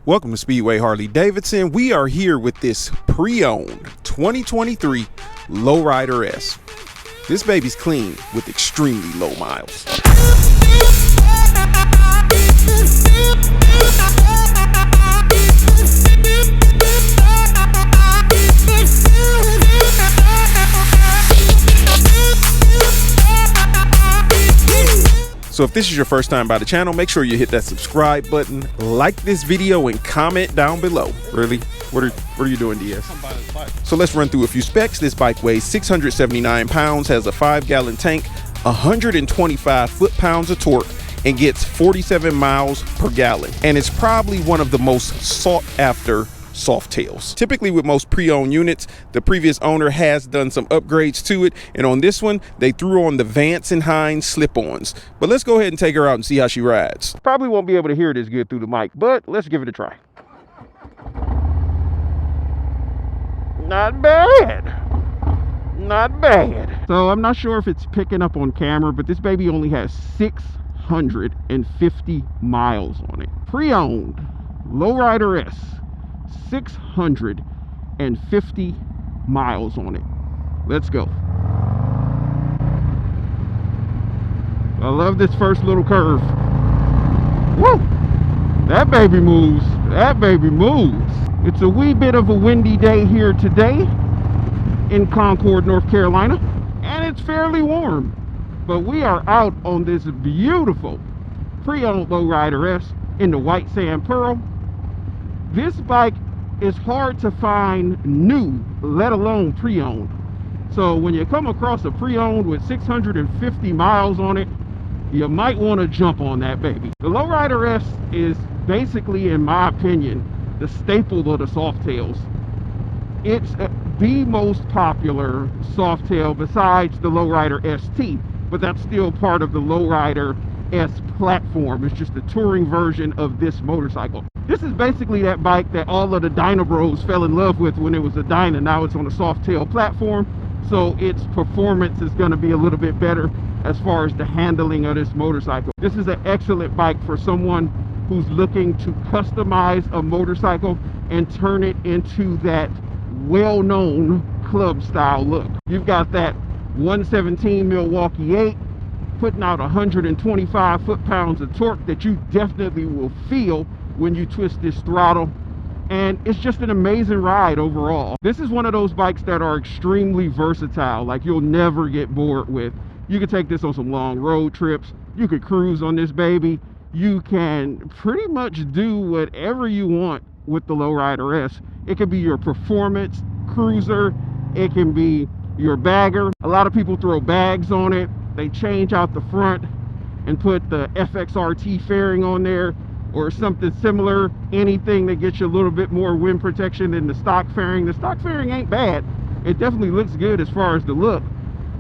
Welcome to Speedway Harley-Davidson. We are here with this pre-owned 2023 Lowrider S. This baby's clean with extremely low miles. So if this is your first time by the channel, make sure you hit that subscribe button, like this video, and comment down below. Really? What are you doing, DS? I'm buying this bike. So let's run through a few specs. This bike weighs 679 pounds, has a 5-gallon tank, 125 foot-pounds of torque, and gets 47 miles per gallon. And it's probably one of the most sought-after soft tails. Typically with most pre-owned units, the previous owner has done some upgrades to it, and on this one they threw on the Vance & Hines slip-ons. But let's go ahead and take her out and see how she rides. Probably won't be able to hear it as good through the mic, but let's give it a try. Not bad, not bad. So I'm not sure if it's picking up on camera, but this baby only has 650 miles on it. Pre-owned Lowrider S, 650 miles on it. Let's go. I love this first little curve. Woo! That baby moves. That baby moves. It's a wee bit of a windy day here today in Concord, North Carolina, and it's fairly warm. But we are out on this beautiful pre-owned Lowrider S in the white sand pearl. This bike is hard to find new, let alone pre-owned. So when you come across a pre-owned with 650 miles on it, you might want to jump on that baby. The Lowrider S is basically, in my opinion, the staple of the Softails. It's the most popular Softail besides the Lowrider ST, but that's still part of the Lowrider S platform. It's just a touring version of this motorcycle. This is basically that bike that all of the Dyna Bros fell in love with when it was a Dyna. Now it's on a Softail platform, so its performance is going to be a little bit better as far as the handling of this motorcycle. This is an excellent bike for someone who's looking to customize a motorcycle and turn it into that well-known club style look. You've got that 117 Milwaukee 8 putting out 125 foot-pounds of torque that you definitely will feel when you twist this throttle, and it's just an amazing ride overall. This is one of those bikes that are extremely versatile, like you'll never get bored with. You can take this on some long road trips, you could cruise on this baby, you can pretty much do whatever you want with the Lowrider S. It could be your performance cruiser, it can be your bagger. A lot of people throw bags on it, they change out the front and put the FXRT fairing on there or something similar, anything that gets you a little bit more wind protection than the stock fairing. The stock fairing ain't bad, it definitely looks good as far as the look,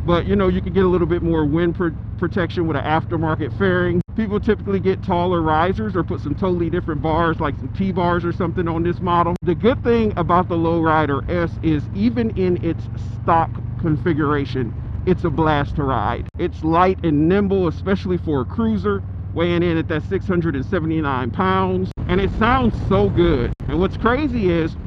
but you know, you can get a little bit more wind protection with an aftermarket fairing. People typically get taller risers or put some totally different bars, like some T-bars or something on this model. The good thing about the Lowrider S is even in its stock configuration, it's a blast to ride. It's light and nimble, especially for a cruiser, weighing in at that 679 pounds, and it sounds so good. And what's crazy is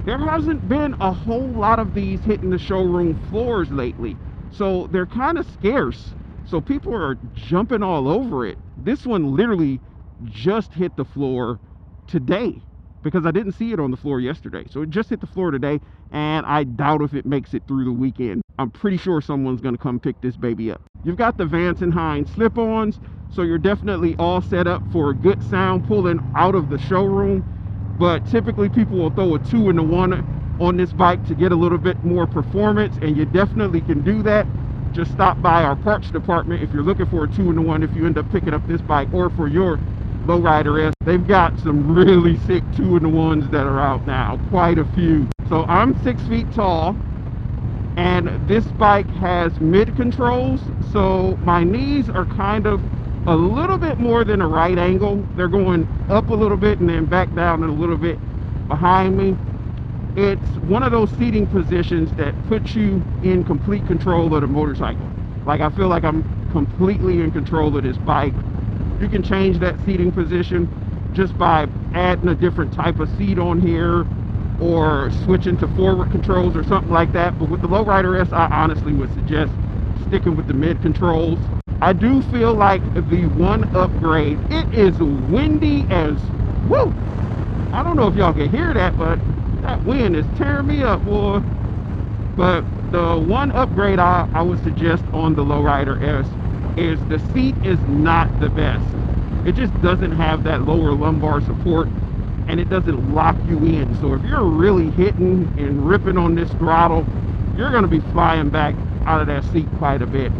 there hasn't been a whole lot of these hitting the showroom floors lately, so they're kind of scarce, so people are jumping all over it. This one literally just hit the floor today, because I didn't see it on the floor yesterday. So it just hit the floor today, and I doubt if it makes it through the weekend. I'm pretty sure someone's gonna come pick this baby up. You've got the Vance & Hines slip-ons, so you're definitely all set up for a good sound pulling out of the showroom. But typically people will throw a 2-in-1 on this bike to get a little bit more performance, and you definitely can do that. Just stop by our parts department if you're looking for a 2-in-1 if you end up picking up this bike, or for your Lowrider S. They've got some really sick 2-in-1s that are out now, quite a few. So I'm 6 feet tall, and this bike has mid controls, so my knees are kind of a little bit more than a right angle. They're going up a little bit and then back down and a little bit behind me. It's one of those seating positions that puts you in complete control of the motorcycle. Like, I feel like I'm completely in control of this bike. You can change that seating position just by adding a different type of seat on here or switching to forward controls or something like that. But with the Lowrider S, I honestly would suggest sticking with the mid controls. I do feel like the one upgrade, it is windy as woo. I don't know if y'all can hear that, but that wind is tearing me up, boy. But the one upgrade I would suggest on the Lowrider S is the seat is not the best. It just doesn't have that lower lumbar support, and it doesn't lock you in. So if you're really hitting and ripping on this throttle, you're going to be flying back out of that seat quite a bit.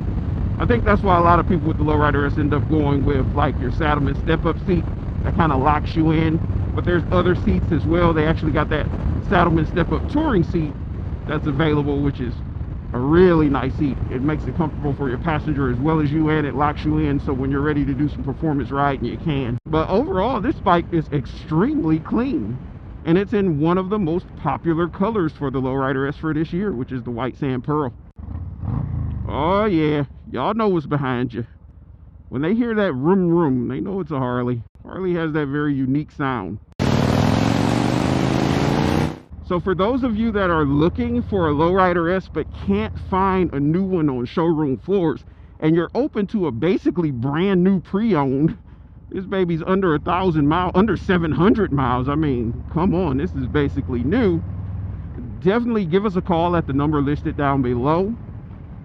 I think that's why a lot of people with the Lowrider S end up going with like your Saddleman step-up seat that kind of locks you in. But there's other seats as well. They actually got that Saddleman step-up touring seat that's available, which is a really nice seat. It makes it comfortable for your passenger as well as you, and it locks you in so when you're ready to do some performance riding, you can. But overall, this bike is extremely clean, and it's in one of the most popular colors for the Lowrider S for this year, which is the white sand pearl. Oh yeah, y'all know what's behind you. When they hear that vroom vroom, they know it's a Harley. Harley has that very unique sound. So for those of you that are looking for a Lowrider S but can't find a new one on showroom floors, and you're open to a basically brand new pre-owned, this baby's under 1,000 miles, under 700 miles. I mean, come on, this is basically new. Definitely give us a call at the number listed down below.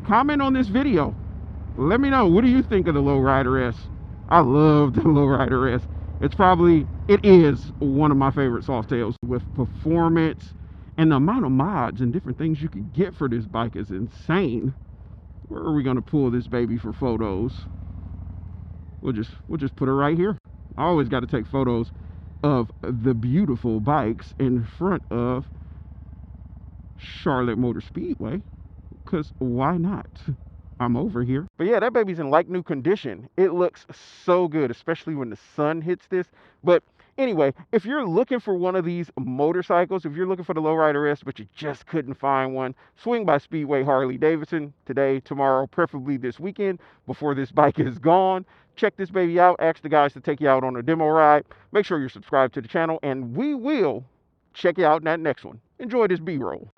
Comment on this video. Let me know, what do you think of the Lowrider S? I love the Lowrider S. It is one of my favorite Softails. With performance and the amount of mods and different things you can get for this bike is insane. Where are we going to pull this baby for photos? We'll just put her right here. I always got to take photos of the beautiful bikes in front of Charlotte Motor Speedway, because why not? I'm over here. But yeah, that baby's in like new condition. It looks so good, especially when the sun hits this. But anyway, if you're looking for one of these motorcycles, if you're looking for the Lowrider S but you just couldn't find one, swing by Speedway Harley-Davidson today, tomorrow, preferably this weekend before this bike is gone. Check this baby out. Ask the guys to take you out on a demo ride. Make sure you're subscribed to the channel, and we will check you out in that next one. Enjoy this B-roll.